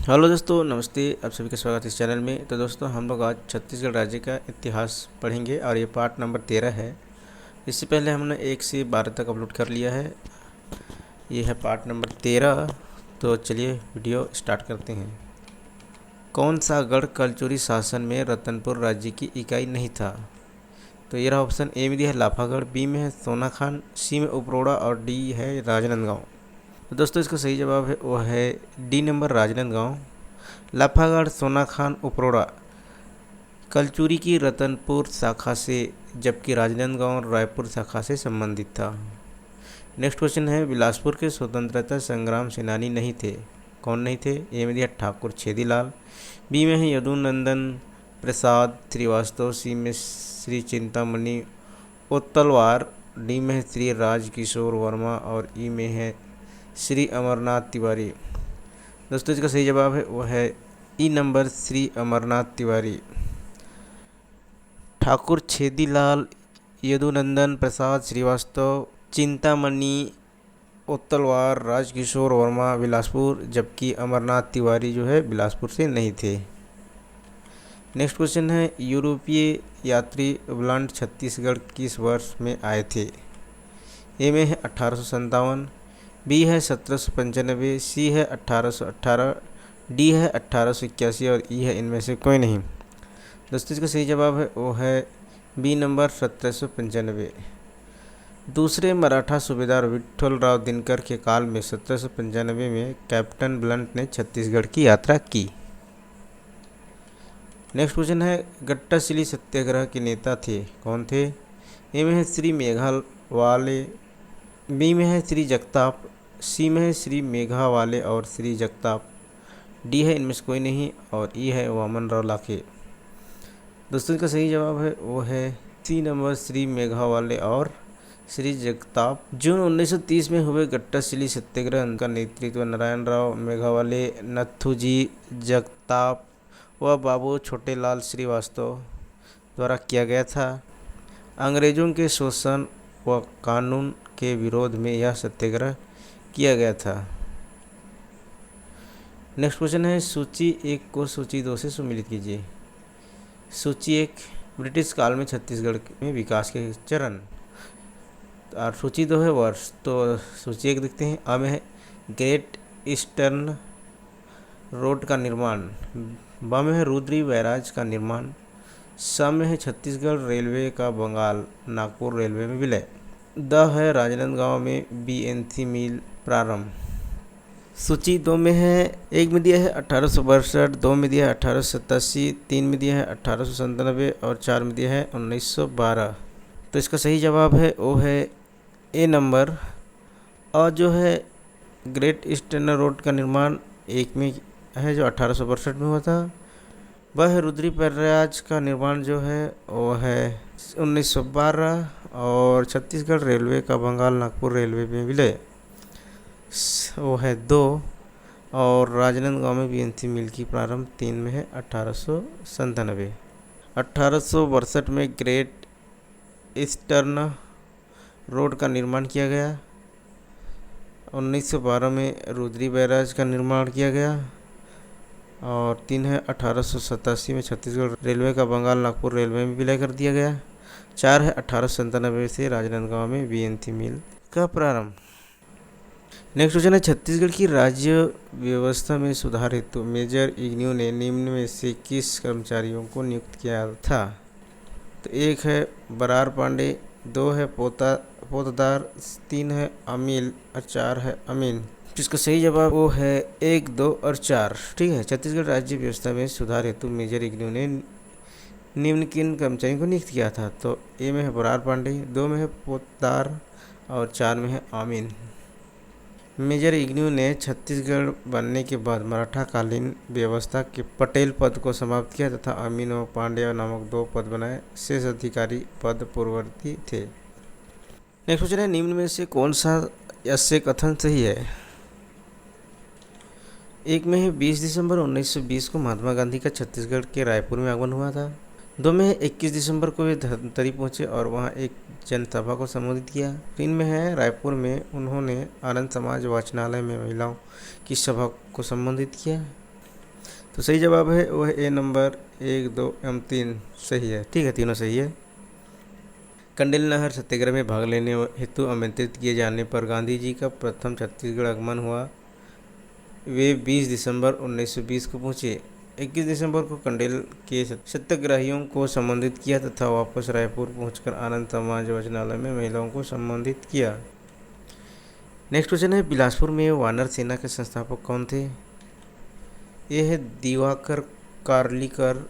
Hello दोस्तों, नमस्ते। आप सभी का स्वागत है इस चैनल में। तो दोस्तों, हम लोग आज छत्तीसगढ़ राज्य का इतिहास पढ़ेंगे और ये पार्ट नंबर 13 है। इससे पहले हमने 1 से 12 तक अपलोड कर लिया है। ये है पार्ट नंबर 13। तो चलिए वीडियो स्टार्ट करते हैं। कौन सा गढ़ कलचुरी शासन में रतनपुर राज्य की इकाई नहीं था? तो ये रहा ऑप्शन। ए में दिया है लाफागढ़, बी में है सोनाखान, सी में उपरोड़ा और डी है राजनांदगांव। तो दोस्तों, इसका सही जवाब है वो है डी नंबर राजनांदगांव। लाफागढ़, सोनाखान, उपरोड़ा कलचुरी की रतनपुर शाखा से, जबकि राजनांदगांव रायपुर शाखा से संबंधित था। नेक्स्ट क्वेश्चन है, बिलासपुर के स्वतंत्रता संग्राम सेनानी नहीं थे? कौन नहीं थे? ए में दिया ठाकुर छेदीलाल, बी में है यदुनंदन प्रसाद श्रीवास्तव, सी में श्री चिंतामणि ओत्तलवार, डी में है श्री राजकिशोर वर्मा और ई में है श्री अमरनाथ तिवारी। दोस्तों, इसका सही जवाब है वो है ई नंबर श्री अमरनाथ तिवारी। ठाकुर छेदीलाल, यदुनंदन प्रसाद श्रीवास्तव, चिंतामणि ओत्तलवार, राजकिशोर वर्मा बिलासपुर, जबकि अमरनाथ तिवारी जो है बिलासपुर से नहीं थे। नेक्स्ट क्वेश्चन है, यूरोपीय यात्री ब्लंट छत्तीसगढ़ किस वर्ष में आए थे? ए में है 1857, बी है 1795, सी है 1818, डी है 1881 और ई है इनमें से कोई नहीं। दोस्तों, इसका सही जवाब है वो है बी नंबर 1795। दूसरे मराठा सूबेदार विट्ठलराव दिनकर के काल में 1795 में कैप्टन ब्लंट ने छत्तीसगढ़ की यात्रा की। नेक्स्ट क्वेश्चन है, गट्टासिली सत्याग्रह के नेता थे? कौन थे? ए में है श्री मेघावाले, बी में है श्री जगताप, सी में है श्री मेघावाले और श्री जगताप, डी है इनमें से कोई नहीं और ई है वामन राव लाखे। दोस्तों, इसका सही जवाब है वो है सी नंबर श्री मेघावाले और श्री जगताप। जून 1930 में हुए गट्टासिली सत्याग्रह का नेतृत्व नारायण राव मेघावाले, नथुजी जगताप व बाबू छोटेलाल श्रीवास्तव द्वारा किया गया था। अंग्रेजों के शोषण व कानून के विरोध में यह सत्याग्रह किया गया था। नेक्स्ट क्वेश्चन है, सूची 1 को सूची 2 से सुमेलित कीजिए। सूची 1, ब्रिटिश काल में छत्तीसगढ़ में विकास के चरण, और सूची 2 है वर्ष। तो सूची 1 देखते हैं। अ में है ग्रेट ईस्टर्न रोड का निर्माण, ब में है रुद्री बैराज का निर्माण, स में है छत्तीसगढ़ रेलवे का बंगाल नागपुर रेलवे में विलय, द है राजनांदगांव में बीएनसी मिल प्रारंभ। सूची 2 में है, 1 में दिया है 1862, 2 में दिया है 1887, 3 में दिया है 1897 और 4 में दिया है 1912। तो इसका सही जवाब है वो है ए नंबर। और जो है ग्रेट ईस्टर्न रोड का निर्माण 1 में है जो 1862 में हुआ था। वह है रुद्री बैराज का निर्माण जो है वो है 1912 और छत्तीसगढ़ रेलवे का बंगाल नागपुर रेलवे में विलय वो है 2 और राजनांदगांव में बीएनसी मिल की प्रारंभ 3 में है 1897। 1862 में ग्रेट ईस्टर्न रोड का निर्माण किया गया। 1912 में रुद्री बैराज का निर्माण किया गया और 3 है 1887 में छत्तीसगढ़ रेलवे का बंगाल नागपुर रेलवे में विलय कर दिया गया। 4 है 1897 से राजनांदगांव में बीएनसी मिल का प्रारंभ। नेक्स्ट क्वेश्चन है, छत्तीसगढ़ की राज्य व्यवस्था में सुधार हेतु मेजर इग्न्यू ने निम्न में से किस कर्मचारियों को नियुक्त किया था? तो 1 है बरार पांडे, 2 है पोतदार, 3 है अमील और 4 है अमीन। जिसका सही जवाब वो है 1, 2 और 4। ठीक है। छत्तीसगढ़ राज्य व्यवस्था में सुधार हेतु मेजर इग्न्यू ने निम्न किन कर्मचारियों को नियुक्त किया था? तो ए में है बरार पांडे, 2 में है पोतदार और 4 में है आमीन। मेजर इग्न्यू ने छत्तीसगढ़ बनने के बाद मराठा कालीन व्यवस्था के पटेल पद को समाप्त किया तथा अमीन और पांड्या नामक 2 पद बनाए। शेष अधिकारी पद पूर्ववर्ती थे। नेक्स्ट क्वेश्चन है, निम्न में से कौन सा ऐसे कथन सही है? 1 में है 20 दिसंबर 1920 को महात्मा गांधी का छत्तीसगढ़ के रायपुर में आगमन हुआ था। 2 में है 21 दिसंबर को वे धमतरी पहुँचे और वहाँ एक जनसभा को संबोधित किया। 3 में है रायपुर में उन्होंने आनंद समाज वाचनालय में महिलाओं की सभा को संबोधित किया। तो सही जवाब है वो है ए नंबर 1, 2 एवं 3 सही है। ठीक है, तीनों सही है। कंडेल नहर सत्याग्रह में भाग लेने हेतु आमंत्रित किए जाने पर गांधी जी का प्रथम छत्तीसगढ़ आगमन हुआ। वे 20 दिसंबर 1920 को पहुँचे। 21 दिसंबर को कंडेल के सत्याग्रहियों को संबोधित किया तथा वापस रायपुर पहुंचकर आनंद समाज वाचनालय में महिलाओं को संबोधित किया। नेक्स्ट क्वेश्चन है, बिलासपुर में वानर सेना के संस्थापक कौन थे? ए है दिवाकर कार्लिकर,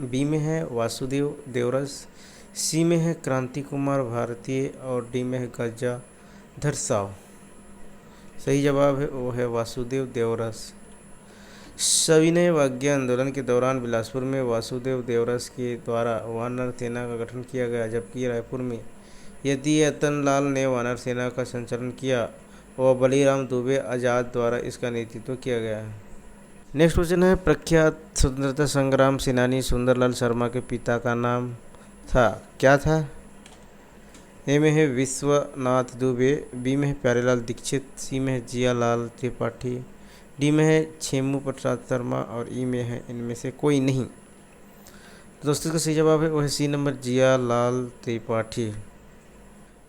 बी में है वासुदेव देवरस, सी में है क्रांति कुमार भारतीय और डी में है गजाधर साव। सही जवाब है वो है वासुदेव देवरस। सविनय अवज्ञा आंदोलन के दौरान बिलासपुर में वासुदेव देवरस के द्वारा वानर सेना का गठन किया गया, जबकि रायपुर में यतियतन लाल ने वानर सेना का संचालन किया और बलीराम दुबे आज़ाद द्वारा इसका नेतृत्व किया गया। नेक्स्ट क्वेश्चन है, प्रख्यात स्वतंत्रता संग्राम सेनानी सुंदरलाल शर्मा के पिता का नाम था, क्या था? ए में है विश्वनाथ दुबे, बी में है प्यारेलाल दीक्षित, सी में है जियालाल त्रिपाठी, डी में है छेमू प्रसाद शर्मा और ई में है इनमें से कोई नहीं। तो दोस्तों इसका सही जवाब है वह है सी नंबर जियालाल त्रिपाठी।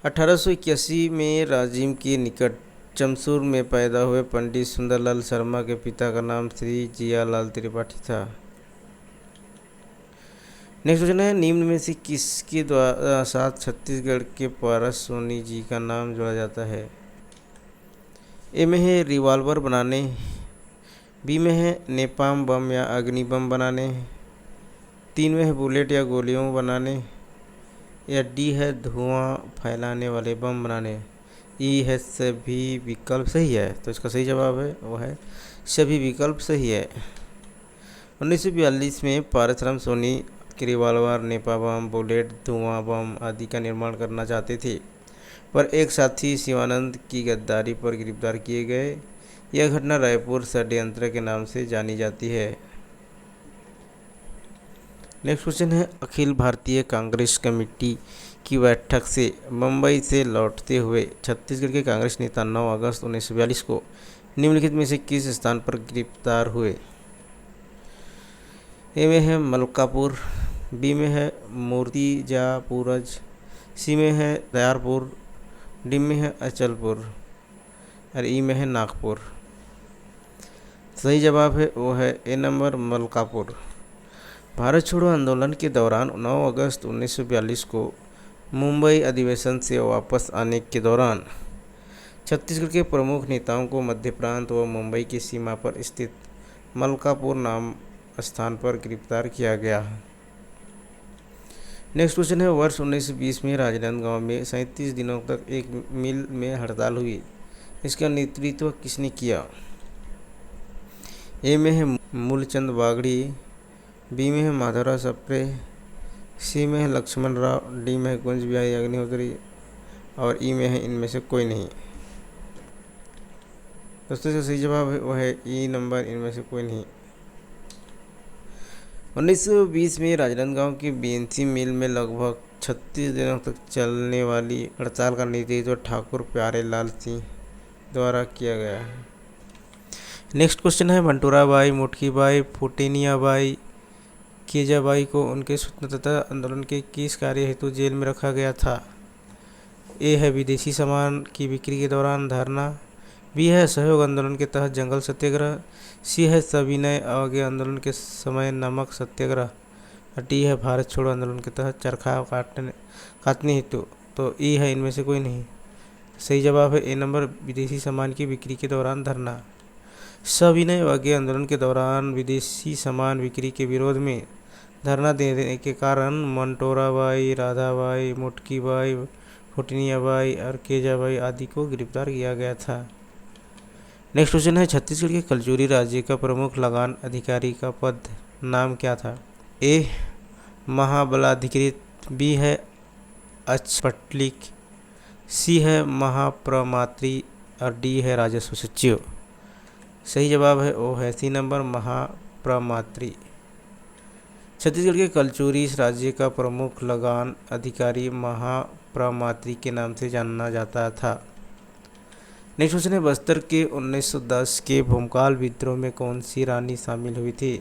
1881 में राजिम के निकट चमसूर में पैदा हुए पंडित सुंदरलाल शर्मा के पिता का नाम श्री जियालाल त्रिपाठी था। नेक्स्ट क्वेश्चन है, निम्न में से किसके द्वारा साथ छत्तीसगढ़ के पारस सोनी जी का नाम जोड़ा जाता है? ए में है रिवॉल्वर बनाने, बी में है नेपाम बम या अग्नि बम बनाने, 3 में है बुलेट या गोलियों बनाने, या डी है धुआं फैलाने वाले बम बनाने। ई है सभी विकल्प सही है, तो इसका सही जवाब है वो है सभी विकल्प सही है। 1942 में पारसराम सोनी रिवॉल्वर, नेपा बम, बुलेट, धुआं बम आदि का निर्माण करना चाहते थे, पर एक साथी शिवानंद की गद्दारी पर गिरफ्तार किए गए। यह घटना रायपुर षड्यंत्र के नाम से जानी जाती है। नेक्स्ट क्वेश्चन है, अखिल भारतीय कांग्रेस कमेटी की बैठक से मुंबई से लौटते हुए छत्तीसगढ़ के कांग्रेस नेता 9 अगस्त 1942 को निम्नलिखित में से किस स्थान पर गिरफ्तार हुए? ए में है मलकापुर, बी में है मूर्तिजापुरज, सी में है दयारपुर, डी में है अचलपुर और ई में है नागपुर। सही जवाब है वो है ए नंबर मलकापुर। भारत छोड़ो आंदोलन के दौरान 9 अगस्त 1942 को मुंबई अधिवेशन से वापस आने के दौरान छत्तीसगढ़ के प्रमुख नेताओं को मध्य प्रांत व मुंबई की सीमा पर स्थित मलकापुर नाम स्थान पर गिरफ्तार किया गया। नेक्स्ट क्वेश्चन है, वर्ष 1920 में राजनांदगांव में 37 दिनों तक एक मिल में हड़ताल हुई, इसका नेतृत्व किसने किया? ए में है मूलचंद बागड़ी, बी में है माधवराव सप्रे, सी में है लक्ष्मण राव, डी में है कुंज बिहारी अग्निहोत्री और ई में है इनमें से कोई नहीं। दोस्तों इसका सही जवाब है वह है ई नंबर इनमें से कोई नहीं। 1920 में राजनांदगांव की बीएनसी मिल में लगभग 36 दिनों तक चलने वाली हड़ताल का नेतृत्व ठाकुर प्यारेलाल सिंह द्वारा किया गया है। नेक्स्ट क्वेश्चन है, बंटूराबाई, मुटकीबाई, फुटेनियाबाई, केजाबाई को उनके स्वतंत्रता आंदोलन के किस कार्य हेतु जेल में रखा गया था? ए है विदेशी सामान की बिक्री के दौरान धरना, बी है सहयोग आंदोलन के तहत जंगल सत्याग्रह, सी है सविनय अवज्ञा आंदोलन के समय नमक सत्याग्रह और डी है भारत छोड़ो आंदोलन के तहत चरखा काटने हेतु। तो ई है इनमें से कोई नहीं। सही जवाब है ए नंबर विदेशी सामान की बिक्री के दौरान धरना। सविनय अवज्ञा आंदोलन के दौरान विदेशी सामान बिक्री के विरोध में धरना देने के कारण मंटोराबाई, राधाबाई, मुटकीबाई, फुटनियाबाई और केजाबाई आदि को गिरफ्तार किया गया था। नेक्स्ट क्वेश्चन है, छत्तीसगढ़ के कलचुरी राज्य का प्रमुख लगान अधिकारी का पद नाम क्या था? ए महाबलाधिकृत, बी है अचपटलिक, सी है महाप्रमात्री और डी है राजस्व सचिव। सही जवाब है वो है सी नंबर महाप्रमात्री। छत्तीसगढ़ के कलचुरी राज्य का प्रमुख लगान अधिकारी महाप्रमात्री के नाम से जाना जाता था। नेक्स्ट क्वेश्चन है बस्तर के 1910 के भूमकाल विद्रोह में कौन सी रानी शामिल हुई थी?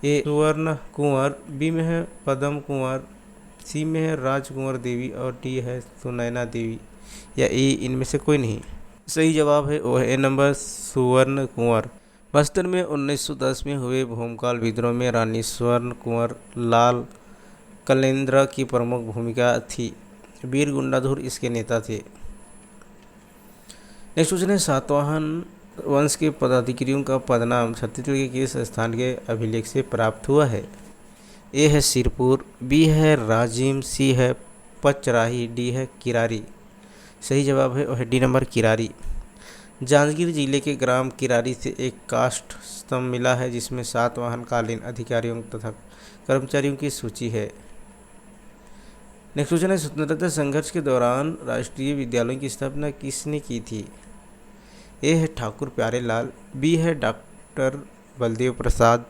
ए सुवर्ण कुंवर, बी में है पद्म कुंवर, सी में है राजकुंवर देवी और डी है सुनैना देवी, या ए इनमें से कोई नहीं। सही जवाब है वो है ए नंबर सुवर्ण कुंवर। बस्तर में 1910 में हुए भूमकाल विद्रोह में रानी स्वर्ण कुंवर लाल कलेंद्र की प्रमुख भूमिका थी। वीर गुंडाधुर इसके नेता थे। नेक्स्ट क्वेश्चन है सातवाहन वंश के पदाधिकारियों का पदनाम छत्तीसगढ़ के किस स्थान के अभिलेख से प्राप्त हुआ है? ए है सिरपुर, बी है राजिम, सी है पचराही, डी है किरारी। सही जवाब है वह डी नंबर किरारी। जांजगीर जिले के ग्राम किरारी से एक काष्ठ स्तंभ मिला है जिसमें सातवाहनकालीन अधिकारियों तथा कर्मचारियों की सूची है। नेक्स्ट क्वेश्चन है स्वतंत्रता संघर्ष के दौरान राष्ट्रीय विद्यालयों की स्थापना किसने की थी? ए है ठाकुर प्यारेलाल, बी है डॉक्टर बलदेव प्रसाद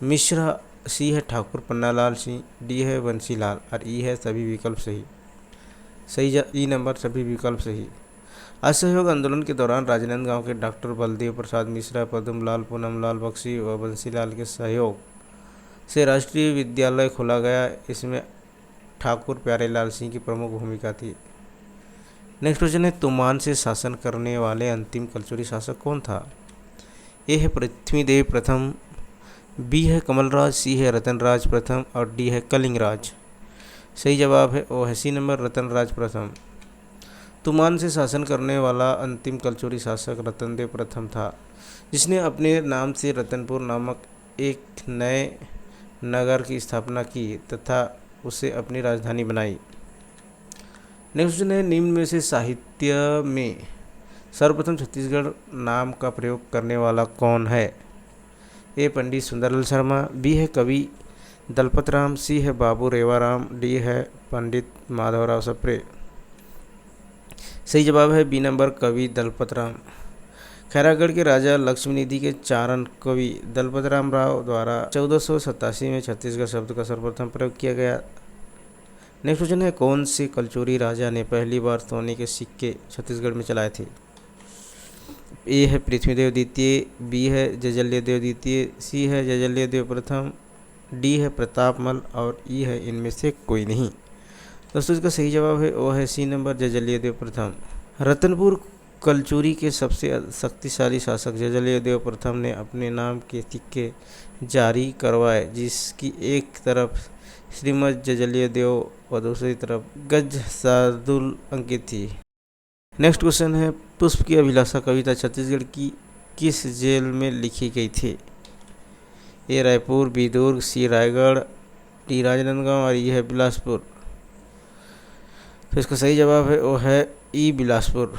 मिश्रा, सी है ठाकुर पन्नालाल सिंह, डी है बंसीलाल और ई है सभी विकल्प सही। ई नंबर सभी विकल्प सही। असहयोग आंदोलन के दौरान राजनांदगांव के डॉक्टर बलदेव प्रसाद मिश्रा, पद्मलाल, पूनमलाल बख्शी व बंसीलाल के सहयोग से राष्ट्रीय विद्यालय खोला गया। इसमें ठाकुर प्यारेलाल सिंह की प्रमुख भूमिका थी। नेक्स्ट क्वेश्चन है तुमान से शासन करने वाले अंतिम कलचुरी शासक कौन था? ए है पृथ्वीदेव प्रथम, बी है कमलराज, सी है रतनराज प्रथम और डी है कलिंगराज। सही जवाब है वो है सी नंबर रतनराज प्रथम। तुमान से शासन करने वाला अंतिम कलचुरी शासक रतनदेव प्रथम था, जिसने अपने नाम से रतनपुर नामक एक नए नगर की स्थापना की तथा उसे अपनी राजधानी बनाई। नेक्स्ट क्वेश्चन है निम्न में से साहित्य में सर्वप्रथम छत्तीसगढ़ नाम का प्रयोग करने वाला कौन है? ए पंडित सुंदरलाल शर्मा, बी है कवि दलपत राम, सी है बाबू रेवाराम, डी है पंडित माधवराव सप्रे। सही जवाब है बी नंबर कवि दलपत राम। खैरागढ़ के राजा लक्ष्मीनिधि के चारण कवि दलपत राम राव द्वारा 1487 में छत्तीसगढ़ शब्द का सर्वप्रथम प्रयोग किया गया। नेक्स्ट क्वेश्चन है कौन से कलचुरी राजा ने पहली बार सोने के सिक्के छत्तीसगढ़ में चलाए थे? ए है पृथ्वीदेव द्वितीय, बी है जजल्यदेव द्वितीय, सी है जजल्यदेव प्रथम, डी है प्रतापमल और ई है इनमें से कोई नहीं। दोस्तों इसका सही जवाब है वो है सी नंबर जजल्यदेव प्रथम। रतनपुर कलचुरी के सबसे शक्तिशाली शासक जजल्यदेव प्रथम ने अपने नाम के सिक्के जारी करवाए, जिसकी एक तरफ श्रीमद जजल्यदेव व दूसरी तरफ गज शार्दुल अंकित थी। नेक्स्ट क्वेश्चन है पुष्प की अभिलाषा कविता छत्तीसगढ़ की किस जेल में लिखी गई थी? ए रायपुर, बी दुर्ग, सी रायगढ़, डी राजनांदगांव और ई है बिलासपुर। तो इसका सही जवाब है वो है ई बिलासपुर।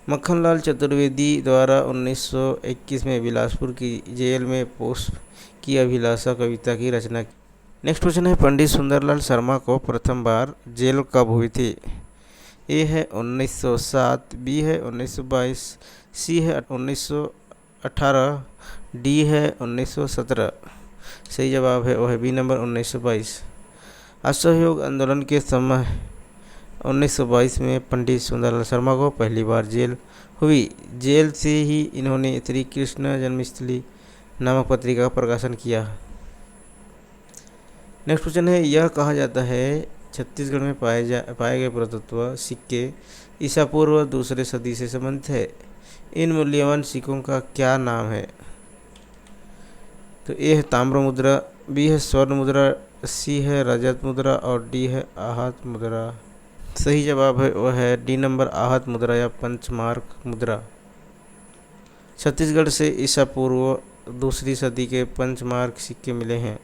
मक्खनलाल चतुर्वेदी द्वारा 1921 में बिलासपुर की जेल में पुष्प की अभिलाषा कविता की रचना की। नेक्स्ट क्वेश्चन है पंडित सुंदरलाल शर्मा को प्रथम बार जेल कब हुई थी? ए है 1907, बी है 1922, सी है 1918, डी है 1917। सही जवाब है वह है बी नंबर 1922। असहयोग आंदोलन के समय 1922 में पंडित सुंदरलाल शर्मा को पहली बार जेल हुई। जेल से ही इन्होंने श्री कृष्ण जन्मस्थली नामक पत्रिका का प्रकाशन किया। नेक्स्ट क्वेश्चन है यह कहा जाता है छत्तीसगढ़ में पाए गए पुरातत्व सिक्के ईसा पूर्व दूसरे सदी से संबंधित है। इन मूल्यवान सिक्कों का क्या नाम है? तो ए है ताम्र मुद्रा, बी है स्वर्ण मुद्रा, सी है रजत मुद्रा और डी है आहत मुद्रा। सही जवाब है वह है डी नंबर आहत मुद्रा या पंचमार्क मुद्रा। छत्तीसगढ़ से ईसा पूर्व दूसरी सदी के पंचमार्क सिक्के मिले हैं।